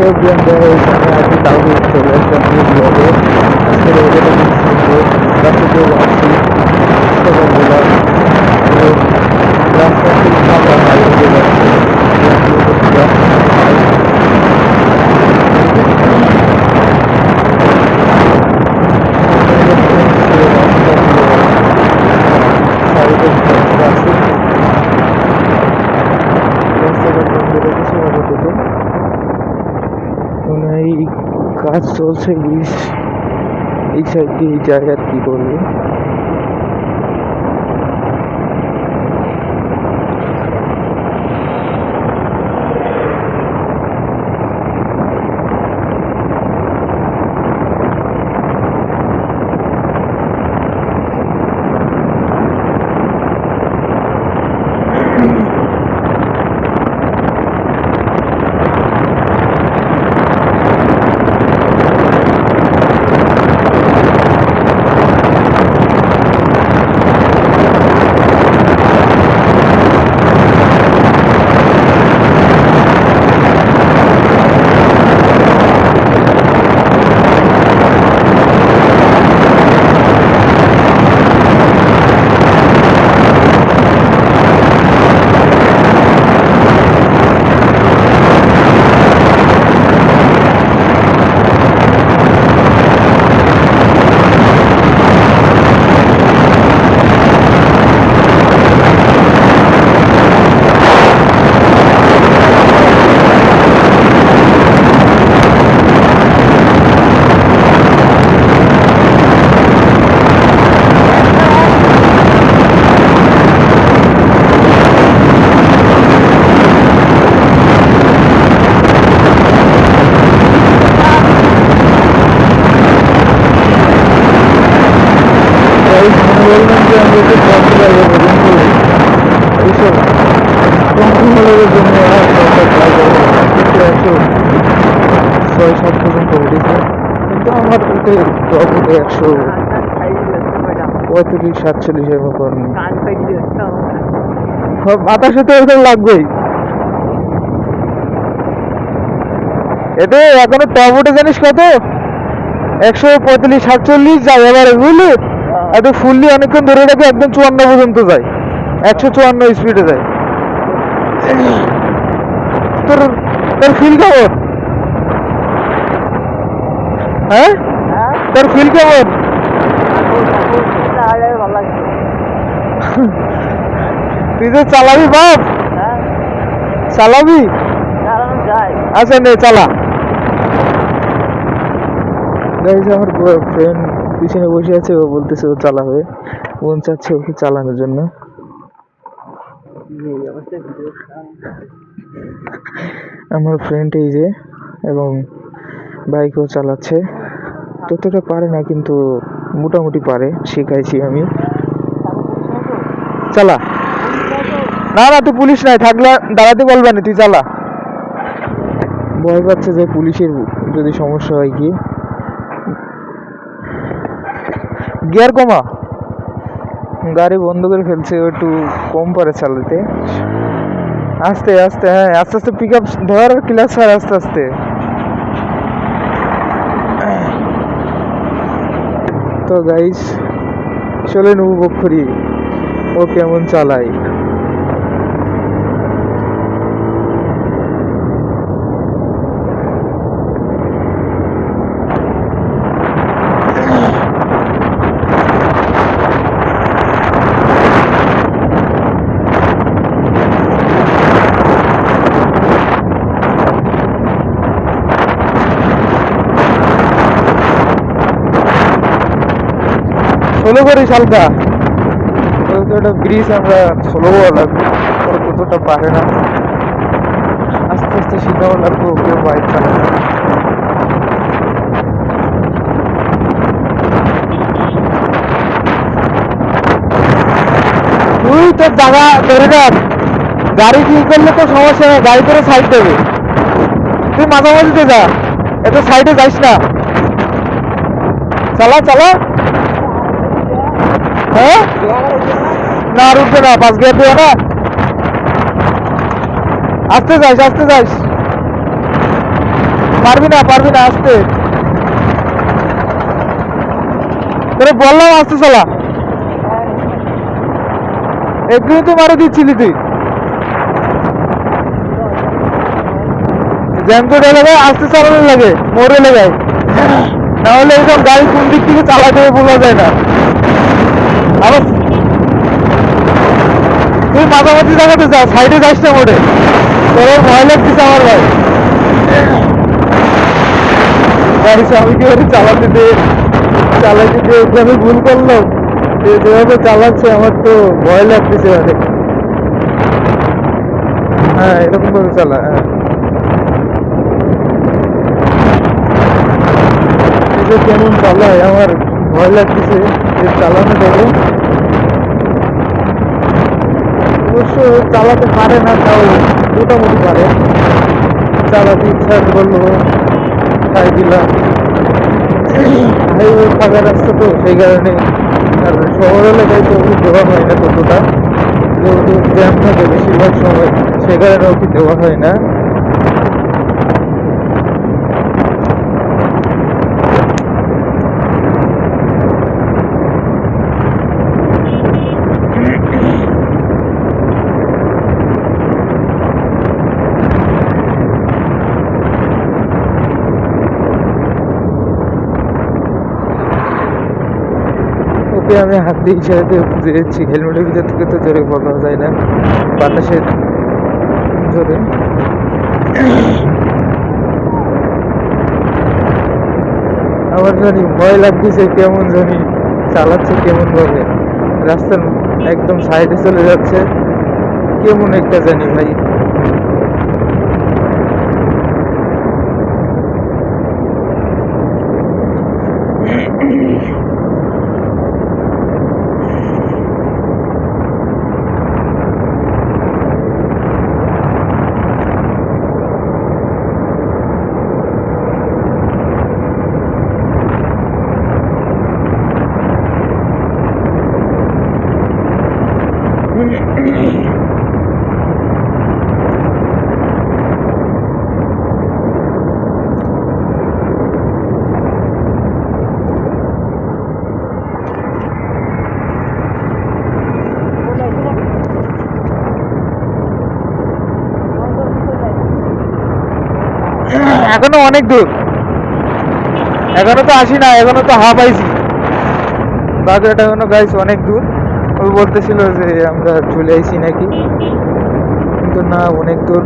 FBM দেওয়া হয়েছে, আমি আজকে তাও চলে আসলাম ব্লগে। আজকের ওয়েদারটা খুব সুন্দর, রাস্তা দিয়ে যাচ্ছি সকালবেলা, এবং রাস্তা খুব ফাঁকা, হাইওয়ে দিয়ে যাচ্ছে। কাজ চলছে, ব্রিজ এই সাইড দিয়ে, এই জায়গার কি করবে। বললাম যে আমি একটু পথে যাবো, কিন্তু এইসব কন্ট্রোলের জন্য আর একশো 6-7 পর্যন্ত উঠেছে, কিন্তু আমার উঠে টপ উঠে 135-47 এরকম করেনি। বাতাসে তো এরকম লাগবেই। এতে এখনো টপ উঠে জানিস কত? 135-47 যায় এবারে, বুঝলি? এত ফুললি অনেকক্ষণ ধরে রাখে, একদম 54 পর্যন্ত যায়, 154 স্পিডে যায়। তোর তোর ফিল কেমন? হ্যাঁ, তোর ফিল কেমন? তুই তো চালাবি বাপ, চালাবি? আচ্ছা নে চালা। গাইজ, আমার ফ্রেন্ড পিছনে বসে আছে, ও বলতেছে ও চালাবে, মন চাচ্ছে ওকে চালানোর জন্য। আমার ফ্রেন্ড এই যে, এবং বাইকও চালাচ্ছে, ততটা পারে না কিন্তু মোটামুটি পারে, শিখাইছি আমি। চালা। না না, তুই পুলিশ নাই, থাকলে দাঁড়াতে বলবা না, তুই চালা। ভয় পাচ্ছে যে পুলিশের যদি সমস্যা হয়, কি গিয়ার কমা, গাড়ি বন্ধ করে ফেলছে, ও একটু কম পারে চালাতে। আস্তে আস্তে, হ্যাঁ আস্তে আস্তে পিক আপ ধর, ক্লাস ছাড় আস্তে আস্তে। তো গাইস, চলেন উপভোগ করি ও কেমন চালায়। স্লো করিস হালকা, একটা ব্রিজ আমরা স্লো লাগবে, ততটা পারে না, আস্তে আস্তে শিখাও লাগবে ওকে বাইক চালানো। তুই তোর জায়গা ধরে রাখ, গাড়ি ঠিক করলে তো সমস্যা নেই, গাড়ি করে সাইড দেবে, তুই মাঝামাঝিতে যা, এত সাইডে যাইস না, চালা চালা। হ্যাঁ না, আর উঠবে না, 5 গিয়ার দিও না, আস্তে যাইস আস্তে যাইস। পারবি না আসতে, তোরে বললাম আসতে চলা, এক্ষুনি তো মারে দিচ্ছিলি তুই। জ্যামকোট এলাকায় আসতে চালানো লাগে, মোড় এলাকায়, নাহলে এইসব গাড়ি কোন দিক থেকে চালাতে হবে বোঝা যায় না। আবার তুই মাঝামাঝি জায়গাতে যা, সাইডে যাস না মোড়ে, তোর ভয় লাগতেছে আমার ভাই। গাড়ি স্বামীকে চালাইতে দিয়ে আমি ভুল করলাম, যেভাবে চালাচ্ছে আমার তো ভয় লাগতেছে অনেক। হ্যাঁ এরকম ভাবে চালা, হ্যাঁ এই যে কেমন চালায় আমার ভয় লাগতেছে যে চালানো দেবো। অবশ্য চালাতে পারে না, তাও মোটামুটি পারে, চালাতে ইচ্ছা করলো তাই দিলাম। হাইওয়ে ফাঁকা রাস্তা তো সেই কারণে, আর শহর এলাকায় তো ওকে দেওয়া হয় না ততটা, যেহেতু জ্যাম থাকে বেশিরভাগ সময়, সে কারণে ওকে দেওয়া হয় না। ওকে আমি হাত দিয়ে ইশারাতে বুঝে যাচ্ছি, হেলমেটের ভিতর থেকে তো জোরে বলা যায় না, বাতাসের জোরে। আমার জানি ভয় লাগতেছে, কেমন জানি চালাচ্ছে কেমন ভাবে, রাস্তার একদম সাইডে চলে যাচ্ছে, কেমন একটা জানি ভাই। এখনো অনেক দূর, এখনো তো আসি না, এখনো তো হাফ আইছি, বাগেরহাট এখনো গাইস অনেক দূর। ওই বলতেছিল যে আমরা চলে আইছি নাকি, কিন্তু না, অনেক দূর।